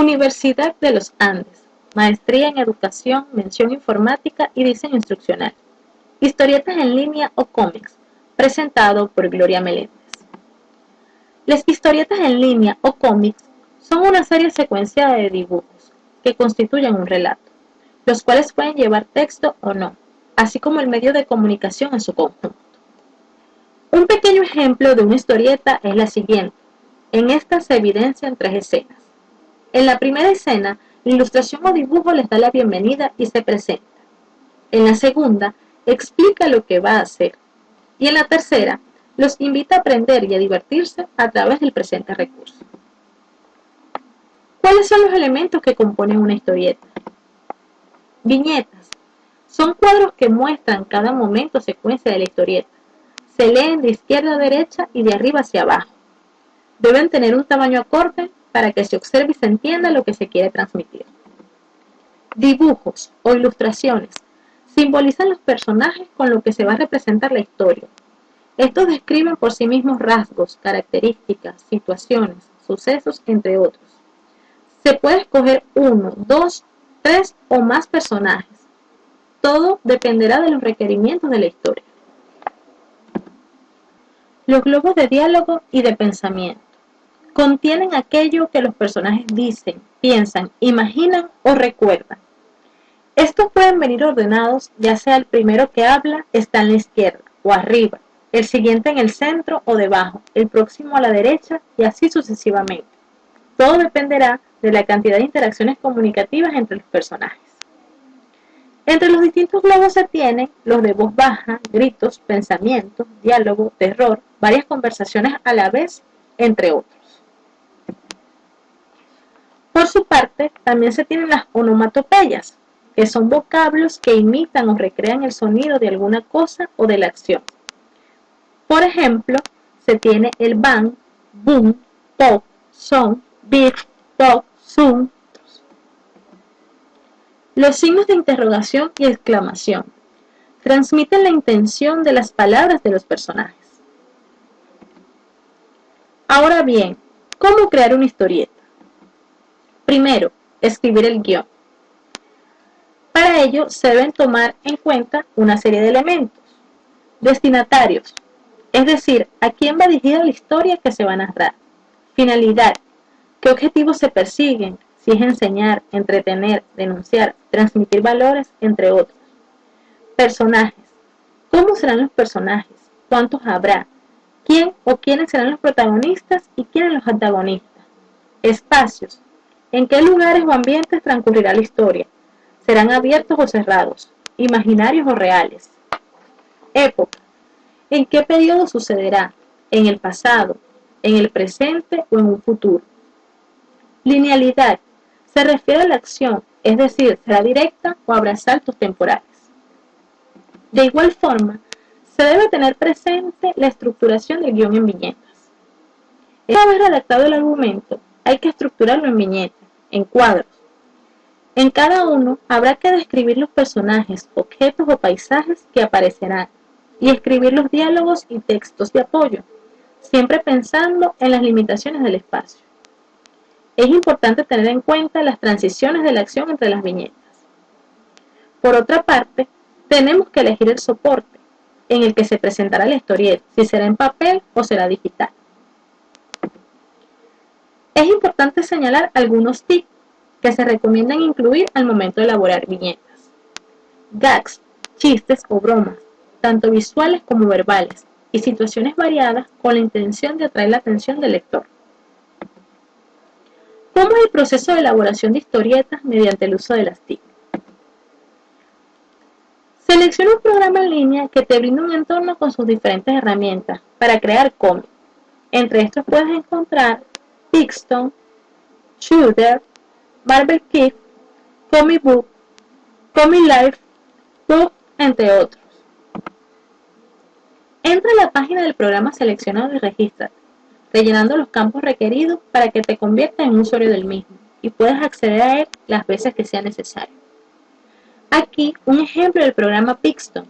Universidad de los Andes, Maestría en Educación, Mención Informática y Diseño Instruccional. Historietas en línea o cómics, presentado por Gloria Meléndez. Las historietas en línea o cómics son una serie secuenciada de dibujos que constituyen un relato, los cuales pueden llevar texto o no, así como el medio de comunicación en su conjunto. Un pequeño ejemplo de una historieta es la siguiente. En esta se evidencian 3 escenas. En la primera escena, la ilustración o dibujo les da la bienvenida y se presenta. En la segunda, explica lo que va a hacer. Y en la tercera, los invita a aprender y a divertirse a través del presente recurso. ¿Cuáles son los elementos que componen una historieta? Viñetas. Son cuadros que muestran cada momento o secuencia de la historieta. Se leen de izquierda a derecha y de arriba hacia abajo. Deben tener un tamaño acorde para que se observe y se entienda lo que se quiere transmitir. Dibujos o ilustraciones simbolizan los personajes con lo que se va a representar la historia. Estos describen por sí mismos rasgos, características, situaciones, sucesos, entre otros. Se puede escoger 1, 2, 3 o más personajes. Todo dependerá de los requerimientos de la historia. Los globos de diálogo y de pensamiento contienen aquello que los personajes dicen, piensan, imaginan o recuerdan. Estos pueden venir ordenados, ya sea el primero que habla está en la izquierda o arriba, el siguiente en el centro o debajo, el próximo a la derecha y así sucesivamente. Todo dependerá de la cantidad de interacciones comunicativas entre los personajes. Entre los distintos globos se tienen los de voz baja, gritos, pensamientos, diálogo, terror, varias conversaciones a la vez, entre otros. Por su parte, también se tienen las onomatopeyas, que son vocablos que imitan o recrean el sonido de alguna cosa o de la acción. Por ejemplo, se tiene el bang, boom, pop, son, beep, pop, zoom. Los signos de interrogación y exclamación transmiten la intención de las palabras de los personajes. Ahora bien, ¿cómo crear una historieta? Primero, escribir el guión. Para ello se deben tomar en cuenta una serie de elementos. Destinatarios, es decir, a quién va dirigida la historia que se va a narrar. Finalidad, qué objetivos se persiguen, si es enseñar, entretener, denunciar, transmitir valores, entre otros. Personajes, ¿cómo serán los personajes? ¿Cuántos habrá? ¿Quién o quiénes serán los protagonistas y quiénes los antagonistas? Espacios, ¿en qué lugares o ambientes transcurrirá la historia? ¿Serán abiertos o cerrados? ¿Imaginarios o reales? Época, ¿en qué periodo sucederá? ¿En el pasado? ¿En el presente o en un futuro? Linealidad, se refiere a la acción, es decir, ¿será directa o habrá saltos temporales? De igual forma, se debe tener presente la estructuración del guión en viñetas. Una vez redactado el argumento, hay que estructurarlo en viñetas, en cuadros. En cada uno habrá que describir los personajes, objetos o paisajes que aparecerán y escribir los diálogos y textos de apoyo, siempre pensando en las limitaciones del espacio. Es importante tener en cuenta las transiciones de la acción entre las viñetas. Por otra parte, tenemos que elegir el soporte en el que se presentará la historieta, si será en papel o será digital. Es importante señalar algunos tips que se recomiendan incluir al momento de elaborar viñetas. Gags, chistes o bromas, tanto visuales como verbales, y situaciones variadas con la intención de atraer la atención del lector. ¿Cómo es el proceso de elaboración de historietas mediante el uso de las TIC? Selecciona un programa en línea que te brinde un entorno con sus diferentes herramientas para crear cómics. Entre estos puedes encontrar Pixton, Shooter, Marvel Kid, Comic Book, Comic Life, Book, entre otros. Entra a la página del programa seleccionado y regístrate, rellenando los campos requeridos para que te conviertas en un usuario del mismo y puedas acceder a él las veces que sea necesario. Aquí un ejemplo del programa Pixton,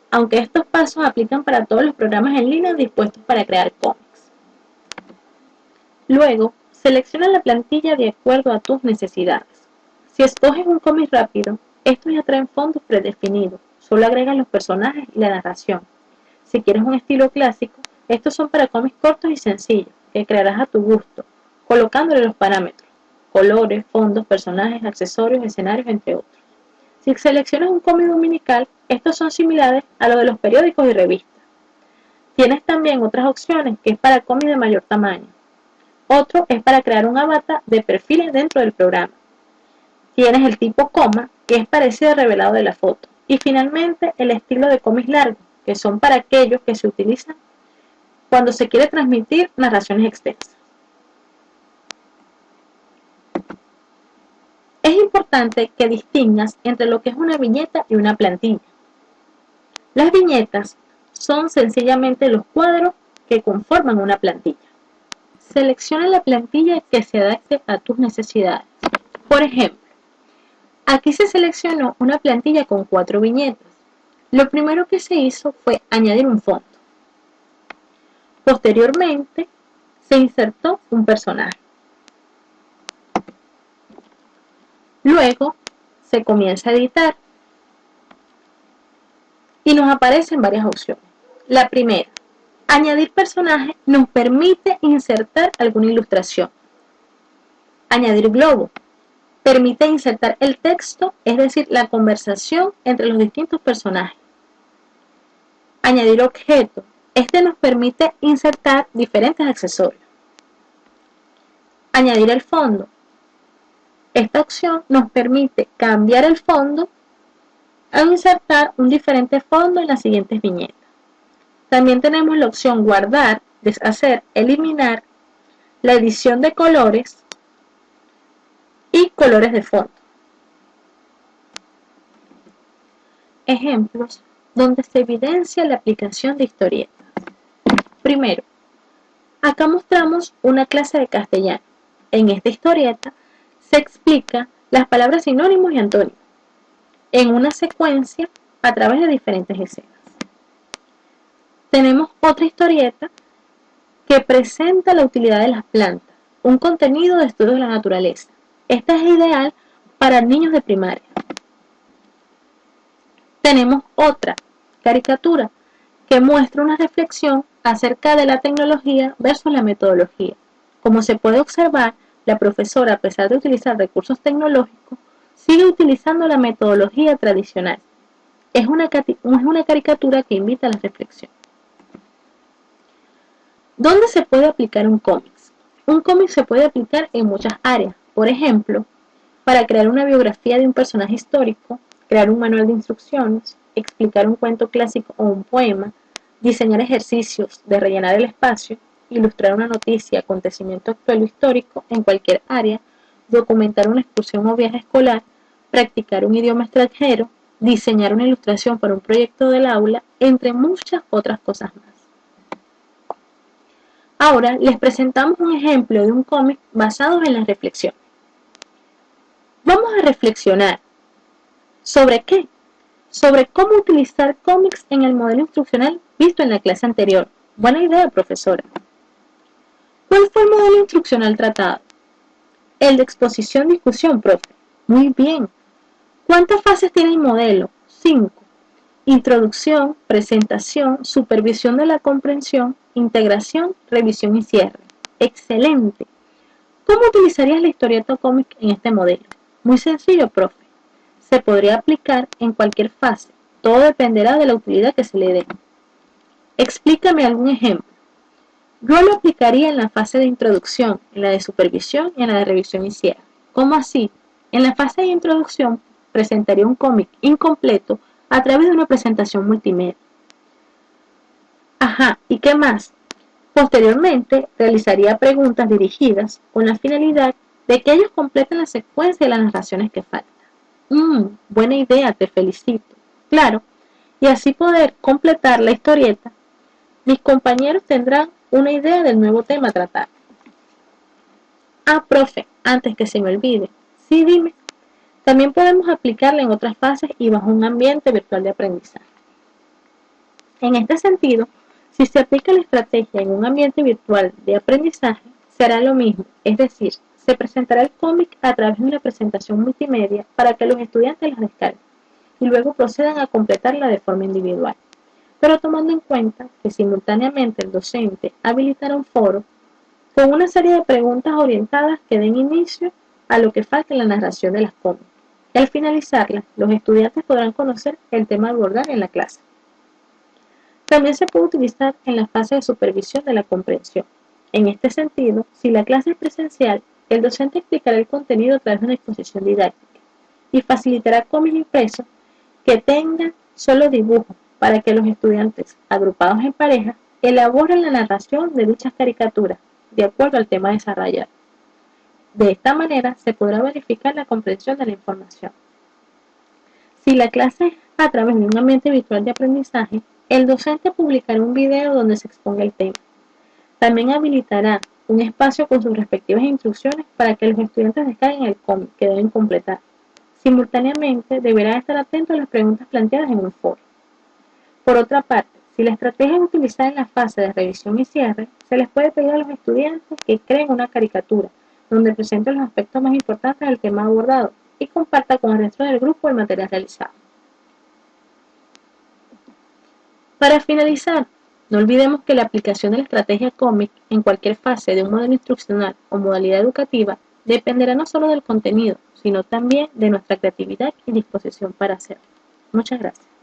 aunque estos pasos aplican para todos los programas en línea dispuestos para crear cómics. Luego, Selecciona la plantilla de acuerdo a tus necesidades. Si escoges un cómic rápido, estos ya traen fondos predefinidos, solo agregan los personajes y la narración. Si quieres un estilo clásico, estos son para cómics cortos y sencillos, que crearás a tu gusto, colocándole los parámetros, colores, fondos, personajes, accesorios, escenarios, entre otros. Si seleccionas un cómic dominical, estos son similares a los de los periódicos y revistas. Tienes también otras opciones, que es para cómics de mayor tamaño. Otro es para crear un avatar de perfiles dentro del programa. Tienes el tipo coma, que es parecido al revelado de la foto. Y finalmente el estilo de cómics largos, que son para aquellos que se utilizan cuando se quiere transmitir narraciones extensas. Es importante que distingas entre lo que es una viñeta y una plantilla. Las viñetas son sencillamente los cuadros que conforman una plantilla. Selecciona la plantilla que se adapte a tus necesidades. Por ejemplo, aquí se seleccionó una plantilla con 4 viñetas. Lo primero que se hizo fue añadir un fondo. Posteriormente, se insertó un personaje. Luego, se comienza a editar y nos aparecen varias opciones. La primera, añadir personajes, nos permite insertar alguna ilustración. Añadir globo, permite insertar el texto, es decir, la conversación entre los distintos personajes. Añadir objeto, este nos permite insertar diferentes accesorios. Añadir el fondo, esta opción nos permite cambiar el fondo al insertar un diferente fondo en las siguientes viñetas. También tenemos la opción guardar, deshacer, eliminar, la edición de colores y colores de fondo. Ejemplos donde se evidencia la aplicación de historietas. Primero, acá mostramos una clase de castellano. En esta historieta se explica las palabras sinónimos y antónimos en una secuencia a través de diferentes escenas. Tenemos otra historieta que presenta la utilidad de las plantas, un contenido de estudio de la naturaleza. Esta es ideal para niños de primaria. Tenemos otra caricatura que muestra una reflexión acerca de la tecnología versus la metodología. Como se puede observar, la profesora, a pesar de utilizar recursos tecnológicos, sigue utilizando la metodología tradicional. Es una caricatura que invita a la reflexión. ¿Dónde se puede aplicar un cómic? Un cómic se puede aplicar en muchas áreas. Por ejemplo, para crear una biografía de un personaje histórico, crear un manual de instrucciones, explicar un cuento clásico o un poema, diseñar ejercicios de rellenar el espacio, ilustrar una noticia, acontecimiento actual o histórico en cualquier área, documentar una excursión o viaje escolar, practicar un idioma extranjero, diseñar una ilustración para un proyecto del aula, entre muchas otras cosas más. Ahora les presentamos un ejemplo de un cómic basado en la reflexión. Vamos a reflexionar. ¿Sobre qué? Sobre cómo utilizar cómics en el modelo instruccional visto en la clase anterior. Buena idea, profesora. ¿Cuál fue el modelo instruccional tratado? El de exposición-discusión, profe. Muy bien. ¿Cuántas fases tiene el modelo? 5. Introducción, presentación, supervisión de la comprensión, integración, revisión y cierre. ¡Excelente! ¿Cómo utilizarías la historieta cómic en este modelo? Muy sencillo, profe. Se podría aplicar en cualquier fase. Todo dependerá de la utilidad que se le dé. Explícame algún ejemplo. Yo lo aplicaría en la fase de introducción, en la de supervisión y en la de revisión y cierre. ¿Cómo así? En la fase de introducción presentaría un cómic incompleto a través de una presentación multimedia. Ajá, ¿y qué más? Posteriormente, realizaría preguntas dirigidas con la finalidad de que ellos completen la secuencia de las narraciones que faltan. Buena idea, te felicito. Claro, y así poder completar la historieta, mis compañeros tendrán una idea del nuevo tema a tratar. Ah, profe, antes que se me olvide. Sí, dime. También podemos aplicarla en otras fases y bajo un ambiente virtual de aprendizaje. En este sentido, si se aplica la estrategia en un ambiente virtual de aprendizaje, se hará lo mismo, es decir, se presentará el cómic a través de una presentación multimedia para que los estudiantes la descarguen y luego procedan a completarla de forma individual, pero tomando en cuenta que simultáneamente el docente habilitará un foro con una serie de preguntas orientadas que den inicio a lo que falta en la narración de las cómics. Y al finalizarla, los estudiantes podrán conocer el tema a abordar en la clase. También se puede utilizar en la fase de supervisión de la comprensión. En este sentido, si la clase es presencial, el docente explicará el contenido a través de una exposición didáctica y facilitará cómics impresos que tengan solo dibujos para que los estudiantes, agrupados en parejas, elaboren la narración de dichas caricaturas de acuerdo al tema desarrollado. De esta manera se podrá verificar la comprensión de la información. Si la clase es a través de un ambiente virtual de aprendizaje, el docente publicará un video donde se exponga el tema. También habilitará un espacio con sus respectivas instrucciones para que los estudiantes descarguen el cómic que deben completar. Simultáneamente, deberán estar atentos a las preguntas planteadas en un foro. Por otra parte, si la estrategia es utilizada en la fase de revisión y cierre, se les puede pedir a los estudiantes que creen una caricatura donde presenten los aspectos más importantes del tema abordado y comparta con el resto del grupo el material realizado. Para finalizar, no olvidemos que la aplicación de la estrategia cómic en cualquier fase de un modelo instruccional o modalidad educativa dependerá no solo del contenido, sino también de nuestra creatividad y disposición para hacerlo. Muchas gracias.